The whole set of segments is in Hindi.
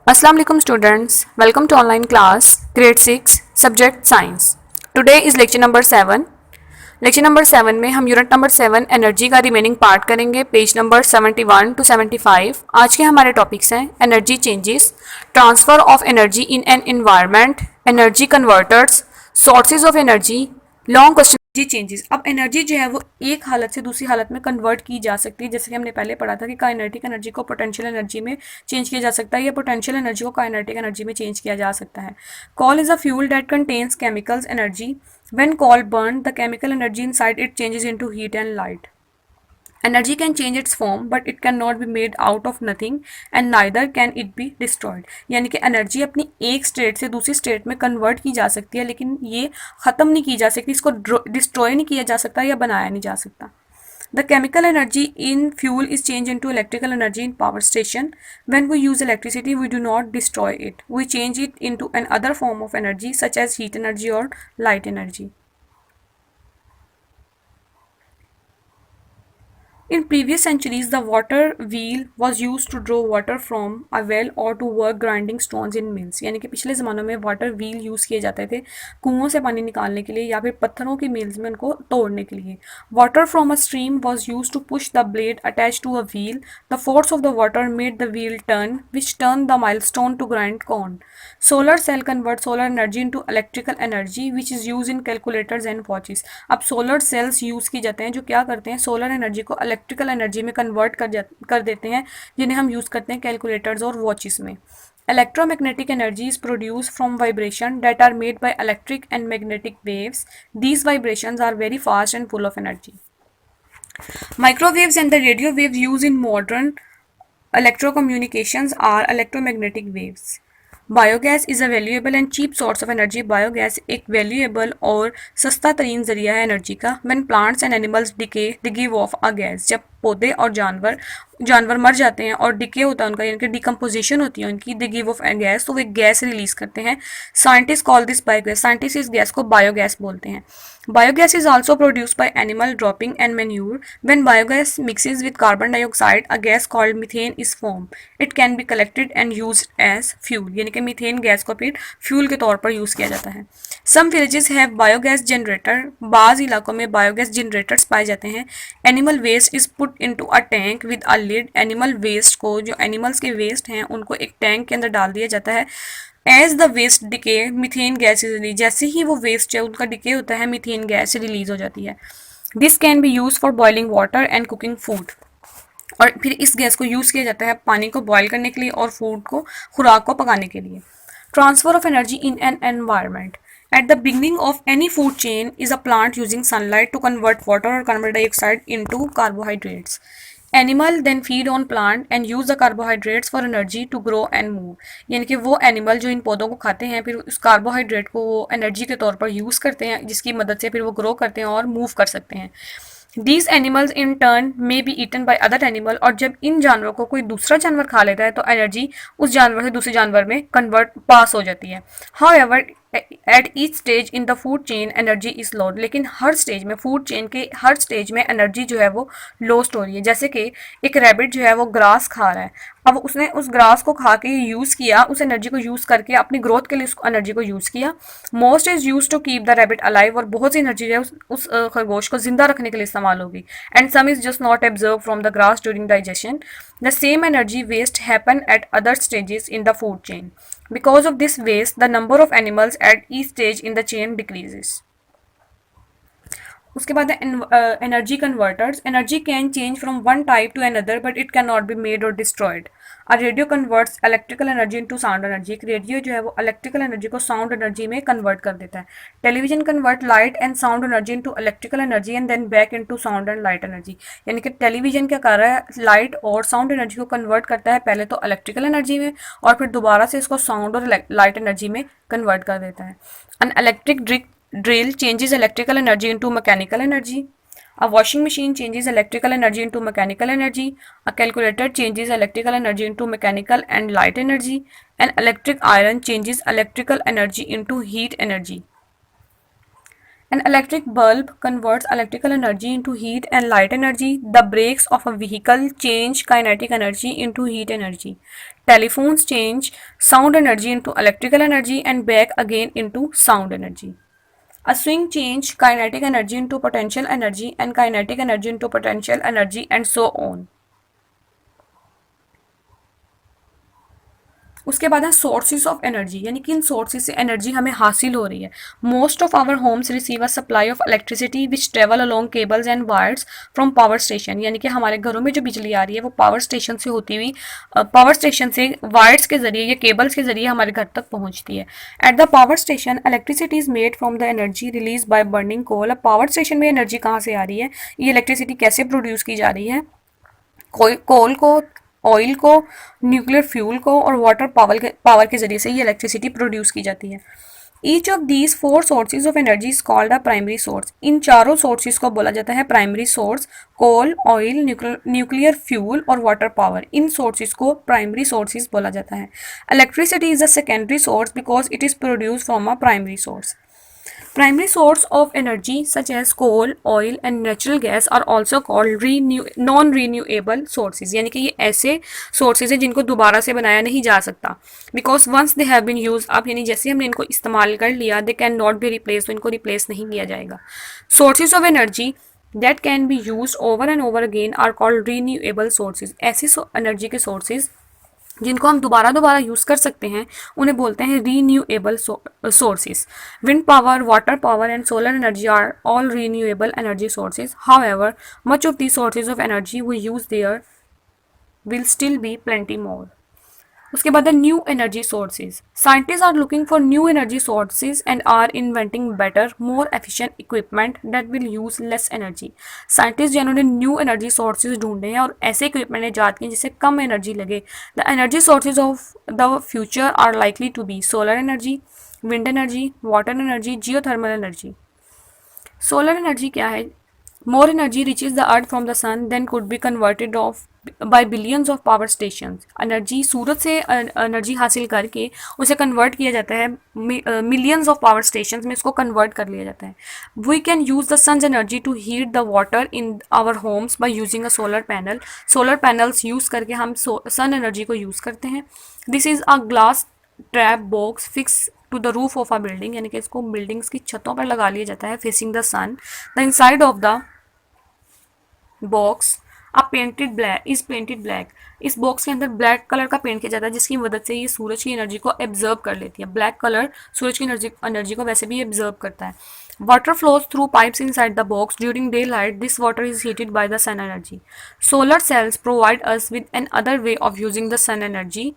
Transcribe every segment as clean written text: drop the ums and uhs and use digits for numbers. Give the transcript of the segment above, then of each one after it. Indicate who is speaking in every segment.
Speaker 1: Assalamu alaikum students, welcome to online class grade 6 subject science. Today is lecture number 7. Lecture number 7 में हम यूनिट नंबर 7 एनर्जी का रिमेनिंग पार्ट करेंगे पेज नंबर 71 टू 75. आज के हमारे टॉपिक्स हैं energy changes, transfer of energy in an environment, energy converters, sources of energy, long question energy changes. अब एनर्जी जो है वो एक हालत से दूसरी हालत में कन्वर्ट की जा सकती है, जैसे कि हमने पहले पढ़ा था कि काइनेटिक एनर्जी को पोटेंशियल एनर्जी में चेंज किया जा सकता है या पोटेंशियल एनर्जी को काइनेटिक एनर्जी में चेंज किया जा सकता है. Call is a fuel that contains chemicals energy. When coal burned, the chemical energy inside it changes into heat and light. Energy can change its form, but it cannot be made out of nothing, and neither can it be destroyed. यानी कि एनर्जी अपनी एक स्टेट से दूसरी स्टेट में कन्वर्ट की जा सकती है, लेकिन ये ख़त्म नहीं की जा सकती, इसको डिस्ट्रॉय नहीं किया जा सकता या बनाया नहीं जा सकता. The chemical energy in fuel is changed into electrical energy in power station. When we use electricity, we do not destroy it. We change it into another form of energy such as heat energy or light energy. In previous centuries, the water wheel was used to draw water from a well or to work grinding stones in mills. यानी कि पिछले ज़मानों में वाटर व्हील यूज़ किए जाते थे कुओं से पानी निकालने के लिए या फिर पत्थरों की मिल्स में उनको तोड़ने के लिए. Water from a stream was used to push the blade attached to a wheel. The force of the water made the wheel turn, which turned the millstone to grind corn. Solar cell converts solar energy into electrical energy, which is used in calculators and watches. अब सोलर सेल्स यूज़ की जाते हैं जो क्या करते हैं, सोलर एनर्जी को इलेक्ट्रिकल एनर्जी में कन्वर्ट कर देते हैं, जिन्हें हम यूज़ करते हैं कैलकुलेटर्स और वॉचेस में. Electromagnetic energy is produced from vibration that are made by electric and magnetic waves. These vibrations are very fast and full of energy. Microwaves and the radio waves used in modern electrocommunications are electromagnetic waves. Biogas is a valuable and cheap source of energy. Biogas एक वैल्यूएबल और सस्ता तरीन जरिया है एनर्जी का. When plants and animals decay they give off a gas. जब पौधे और जानवर मर जाते हैं और डिके होता है उनका, यानी कि डिकम्पोजिशन होती है उनकी, they give off a gas, तो वे गैस रिलीज करते हैं. Scientist call this biogas. Scientist इस गैस को बायोगैस बोलते हैं. Biogas is also produced by animal dropping and manure. When biogas mixes with carbon dioxide a gas called methane is form. It can be collected and use as fuel. यानी कि मीथेन गैस को फिर फ्यूल के तौर पर यूज़ किया जाता है. Some villages have biogas generator. बाज़ इलाकों में बायोगैस जनरेटर्स पाए जाते हैं. Animal waste is put into a tank with a lid. Animal waste को, जो एनिमल्स के वेस्ट हैं, उनको एक टैंक के अंदर डाल दिया जाता है. As the waste decay methane gas is release. जैसे ही वो वेस्ट है उनका डिके होता है, मीथेन गैस रिलीज हो जाती है. This can be use for boiling water and cooking food. और फिर इस गैस को यूज़ किया जाता है पानी को बॉयल करने के लिए और फूड को, खुराक को पकाने के लिए. Transfer of energy in an environment. At the beginning of any food chain is a plant using sunlight to convert water or carbon dioxide into carbohydrates. Animal then feed on plant and use the carbohydrates for energy to grow and move. यानी कि वो एनिमल जो इन पौधों को खाते हैं फिर उस कार्बोहाइड्रेट को वो एनर्जी के तौर पर यूज़ करते हैं, जिसकी मदद से फिर वो ग्रो करते हैं और मूव कर सकते हैं. These animals in turn may be eaten by other animal. और जब इन जानवरों को कोई दूसरा जानवर खा लेता है तो एनर्जी उस जानवर से दूसरे जानवर में कन्वर्ट पास हो जाती है. However, at each stage in the food chain energy is low. लेकिन हर स्टेज में, फूड चेन के हर स्टेज में एनर्जी जो है वो लोस्ट हो रही है. जैसे कि एक रैबिट जो है वो ग्रास खा रहा है, अब उसने उस ग्रास को खा के यूज़ किया, उस एनर्जी को यूज़ करके अपनी ग्रोथ के लिए उस एनर्जी को यूज़ किया. Most is use to keep the rabbit alive. और बहुत सी एनर्जी जो है उस खरगोश को जिंदा रखने के लिए इस्तेमाल होगी. And some is just not absorb from the grass during digestion. The same energy waste happen at other stages in the food chain. Because of this waste, the number of animals at each stage in the chain decreases. उसके बाद energy converters. Energy can change from one type to another but it can not be made or destroyed. A radio converts electrical energy into sound energy. एक रेडियो जो है वो इलेक्ट्रिकल एनर्जी को साउंड एनर्जी में कन्वर्ट कर देता है. Television convert light and sound energy into electrical energy and then back into sound and light energy. यानी कि टेलीविजन क्या कर रहा है, लाइट और साउंड एनर्जी को कन्वर्ट करता है, पहले तो इलेक्ट्रिकल एनर्जी में और फिर दोबारा से इसको साउंड और लाइट एनर्जी में कन्वर्ट कर देता है. An electric drill changes electrical energy into mechanical energy. A washing machine changes electrical energy into mechanical energy. A calculator changes electrical energy into mechanical and light energy. An electric iron changes electrical energy into heat energy. An electric bulb converts electrical energy into heat and light energy. The brakes of a vehicle change kinetic energy into heat energy. Telephones change sound energy into electrical energy and back again into sound energy. A swing change kinetic energy into potential energy and kinetic energy into potential energy and so on. उसके बाद है सोर्सेज ऑफ एनर्जी, यानी कि इन सोर्सेज से एनर्जी हमें हासिल हो रही है. Most of our homes receive a supply of electricity which travel along cables and wires from power station, यानी कि हमारे घरों में जो बिजली आ रही है वो पावर स्टेशन से होती हुई पावर स्टेशन से वायर्स के जरिए या केबल्स के जरिए हमारे घर तक पहुंचती है. At the power station electricity is made from the energy release by burning coal. अब पावर स्टेशन में एनर्जी कहाँ से आ रही है, ये इलेक्ट्रिसिटी कैसे प्रोड्यूस की जा रही है, कोल को, ऑयल को, न्यूक्लियर फ्यूल को और वाटर पावर के जरिए से ये इलेक्ट्रिसिटी प्रोड्यूस की जाती है. Each of these four sources of energy is called a primary source. इन चारों सोर्सेज को बोला जाता है primary source. Coal, oil, nuclear fuel और वाटर पावर, इन सोर्सेज को प्राइमरी सोर्सेज बोला जाता है. Electricity is a secondary source because it is produce from a primary source. Primary source of energy such as coal, oil and natural gas are also called non-renewable sources. यानी कि ये ऐसे sources हैं जिनको दोबारा से बनाया नहीं जा सकता. Because once they have been used up, यानी जैसे हमने इनको इस्तेमाल कर लिया, they can not be replaced, तो इनको replace नहीं किया जाएगा. Sources of energy that can be used over and over again are called renewable sources. ऐसे energy के sources जिनको हम दोबारा दोबारा यूज़ कर सकते हैं उन्हें बोलते हैं renewable sources. Wind power, water power and solar energy are all renewable energy sources. However much of the sources of energy we use there will still be plenty more. उसके बाद new energy sources. Scientist are looking for new energy sources and are inventing better more efficient equipment that will use less energy. Scientist जिन्होंने न्यू एनर्जी सोर्सेज ढूंढे हैं और ऐसे इक्विपमेंट ईजाद किए जिससे कम एनर्जी लगे. The energy sources of the future are likely to be solar energy, wind energy, water energy, geothermal energy. Solar energy क्या है? More energy reaches the earth from the sun than could be converted of by billions of power stations. Energy सूरज से एनर्जी हासिल करके उसे कन्वर्ट किया जाता है मिलियंस ऑफ पावर स्टेशन में, इसको कन्वर्ट कर लिया जाता है. We can use the sun's energy to heat the water in our homes by using a solar panel. Solar panels use करके हम सन एनर्जी को यूज करते हैं. This is a glass trap box fix to the roof of a building, यानी कि इसको बिल्डिंग्स की छतों पर लगा लिया जाता है facing the sun. The inside of the box painted black. इस बॉक्स के अंदर ब्लैक कलर का पेंट किया जाता है जिसकी मदद से ये सूरज की एनर्जी को एब्जर्व कर लेती है. ब्लैक कलर सूरज की एनर्जी को वैसे भी एब्जर्व करता है. Water flows through pipes inside the box during daylight. This water is heated by the sun energy. Solar cells provide us with another way of using the sun energy.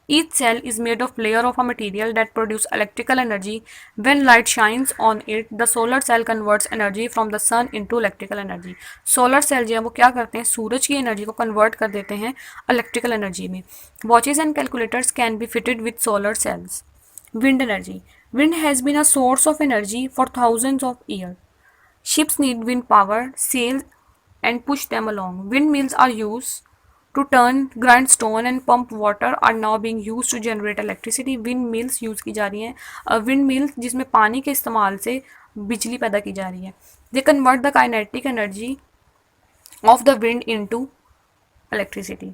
Speaker 1: Each cell is made of layer of a material that produce electrical energy. When light shines on it, the solar cell converts energy from the sun into electrical energy. Solar cell जो है वो क्या करते हैं, सूरज की एनर्जी को कन्वर्ट कर देते हैं इलेक्ट्रिकल एनर्जी में. Watches and calculators can be fitted with solar cells. Wind energy. Wind has been a source of energy for thousands of years. Ships need wind power, sail and push them along. Windmills are used to turn, grind stone and pump water are now being used to generate electricity. Windmills use की जा रही हैं. Windmills जिसमें पानी के इस्तेमाल से बिजली पैदा की जा रही है. They convert the kinetic energy of the wind into electricity.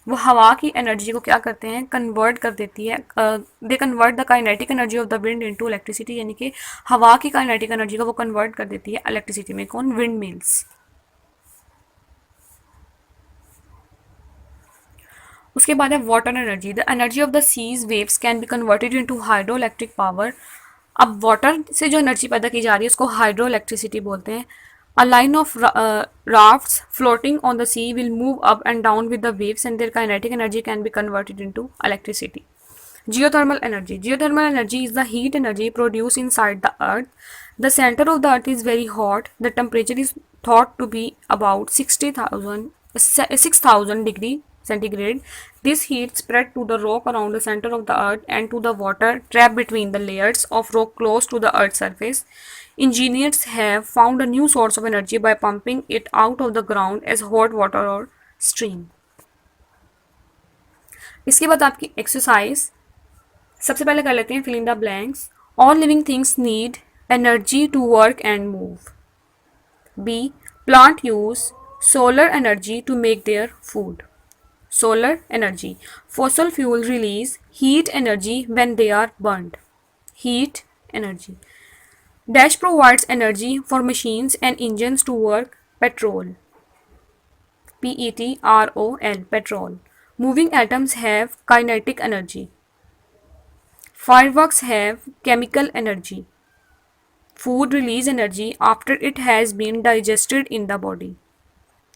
Speaker 1: वो हवा की एनर्जी को क्या करते हैं, कन्वर्ट कर देती है. They convert the kinetic energy of the wind into electricity, यानी कि हवा की काइनेटिक एनर्जी को वो कन्वर्ट कर देती है इलेक्ट्रिसिटी में. कौन? Wind mills. उसके बाद है water energy. The energy of the seas waves can be converted into hydro electric power. अब वाटर से जो एनर्जी पैदा की जा रही है उसको हाइड्रो इलेक्ट्रिसिटी बोलते हैं. A line of rafts floating on the sea will move up and down with the waves and their kinetic energy can be converted into electricity. Geothermal energy. Geothermal energy is the heat energy produced inside the earth. The center of the earth is very hot. The temperature is thought to be about 6,000 degree centigrade. This heat spread to the rock around the center of the earth and to the water trapped between the layers of rock close to the earth's surface. Engineers have found a new source of energy by pumping it out of the ground as hot water or stream. इसके बाद आपकी एक्सरसाइज सबसे पहले कर लेते हैं fill in the blanks. All living things need energy to work and move. B. Plant use solar energy to make their food. Solar energy. Fossil fuels release heat energy when they are burned. Heat energy. Dash provides energy for machines and engines to work. Petrol. Petrol. Petrol. Moving atoms have kinetic energy. Fireworks have chemical energy. Food release energy after it has been digested in the body.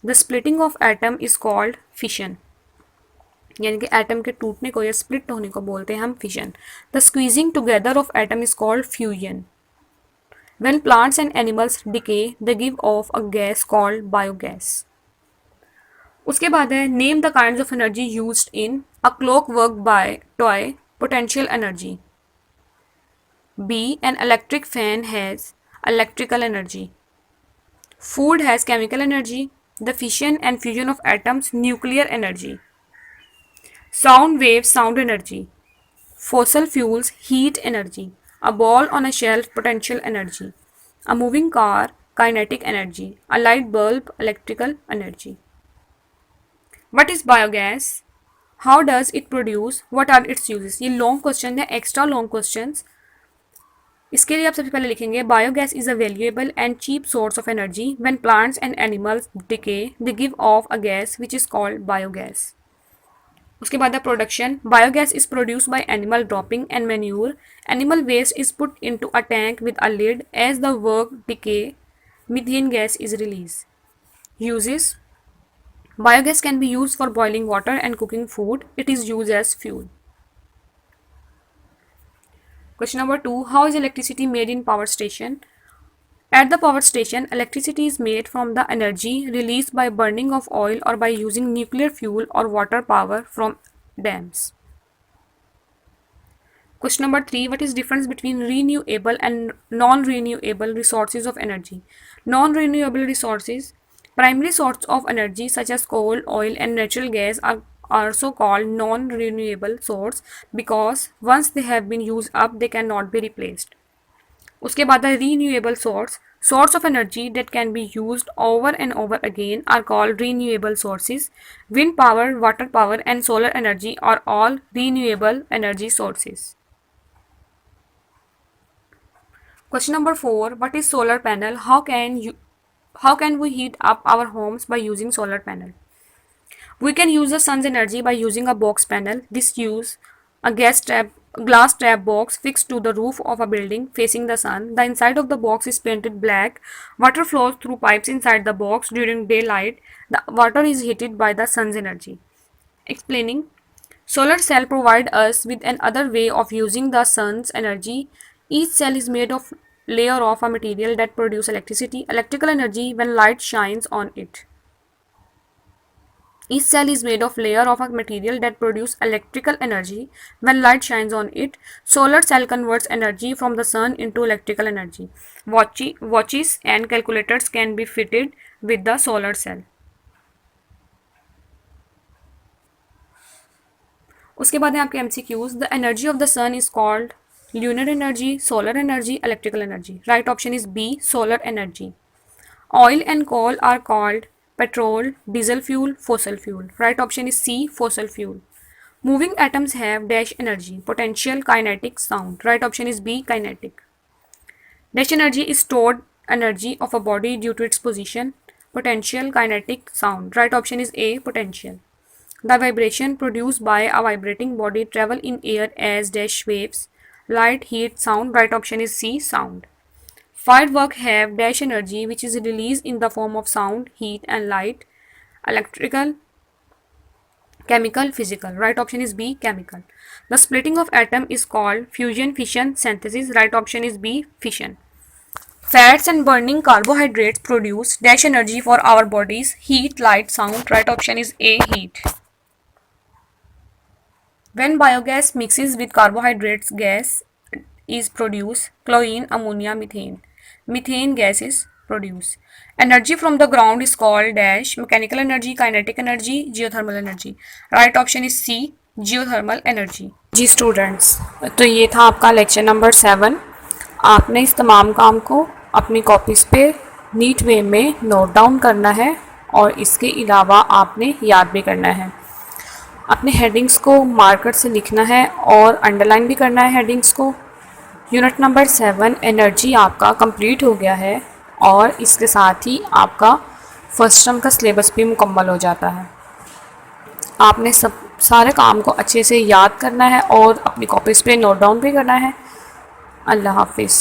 Speaker 1: The splitting of atom is called fission. यानी कि एटम के टूटने को या स्प्लिट होने को बोलते हैं हम fission. The squeezing together of atom is called fusion. When plants and animals decay, they give off a gas called biogas. उसके बाद है name the kinds of energy used in a clockwork by toy. Potential energy. B. An electric fan has electrical energy. Food has chemical energy. The fission and fusion of atoms, nuclear energy. Sound waves, sound energy. Fossil fuels, heat energy. A ball on a shelf, potential energy. A moving car, kinetic energy. A light bulb, electrical energy. What is biogas? How does it produce? What are its uses? ये लॉन्ग क्वेश्चन है, एक्स्ट्रा लॉन्ग क्वेश्चंस. इसके लिए आप सबसे पहले लिखेंगे biogas is a valuable and cheap source of energy. When plants and animals decay they give off a gas which is called biogas. उसके बाद production. Biogas is produced by animal dropping and manure. Animal waste is put into a tank with a lid. As the work decay methane gas is release. Uses. Biogas can be used for boiling water and cooking food. It is used as fuel. Question number 2. How is electricity made in power station? At the power station, electricity is made from the energy released by burning of oil or by using nuclear fuel or water power from dams. Question number 3. What is difference between renewable and non-renewable resources of energy? Non-renewable resources. Primary sources of energy such as coal, oil and natural gas are also called non-renewable source because once they have been used up, they cannot be replaced. उसके बाद है renewable source. Source of energy that can be used over and over again are called renewable sources. Wind power, water power and solar energy are all renewable energy sources. Question number 4. What is solar panel? How can we heat up our homes by using solar panel? We can use the sun's energy by using a box panel. This use a glass trap box fixed to the roof of a building facing the sun. The inside of the box is painted black. Water flows through pipes inside the box during daylight. The water is heated by the sun's energy. Explaining. Solar cell provide us with another way of using the sun's energy. Each cell is made of layer of a material that produce electrical energy when light shines on it. Each cell is made of layer of a material that produce electrical energy when light shines on it. Solar cell converts energy from the sun into electrical energy. Watches and calculators can be fitted with the solar cell. उसके बाद है आपके MCQs. The energy of the sun is called lunar energy, solar energy, electrical energy. Right option is B, solar energy. Oil and coal are called petrol, diesel fuel, fossil fuel. Right option is C, fossil fuel. Moving atoms have dash energy, potential, kinetic, sound. Right option is B, kinetic. Dash energy is stored energy of a body due to its position. Potential, kinetic, sound. Right option is A, potential. The vibration produced by a vibrating body travel in air as dash waves. Light, heat, sound. Right option is C, sound. Fireworks have dash energy which is released in the form of sound, heat and light. Electrical, chemical, physical. Right option is B, chemical. The splitting of atom is called fusion, fission, synthesis. Right option is B, fission. Fats and burning carbohydrates produce dash energy for our bodies. Heat, light, sound. Right option is A, heat. When biogas mixes with carbohydrates, gas is produced. Chlorine, ammonia, methane. Methane gas is produced. Energy from the ground is called dash. Mechanical energy, kinetic energy, geothermal energy. Right option is C, geothermal energy. जी स्टूडेंट्स, तो ये था आपका लेक्चर नंबर 7. आपने इस तमाम काम को अपनी कॉपीज़ पे नीट वे में नोट डाउन करना है और इसके अलावा आपने याद भी करना है। अपने हेडिंग्स को मार्कर से लिखना है और अंडरलाइन भी करना है हेडिंग्स को। यूनिट नंबर 7 एनर्जी आपका कंप्लीट हो गया है और इसके साथ ही आपका फर्स्ट टर्म का सिलेबस भी मुकम्मल हो जाता है। आपने सारे काम को अच्छे से याद करना है और अपनी कॉपीज़ पे नोट डाउन भी करना है। अल्लाह हाफिज़।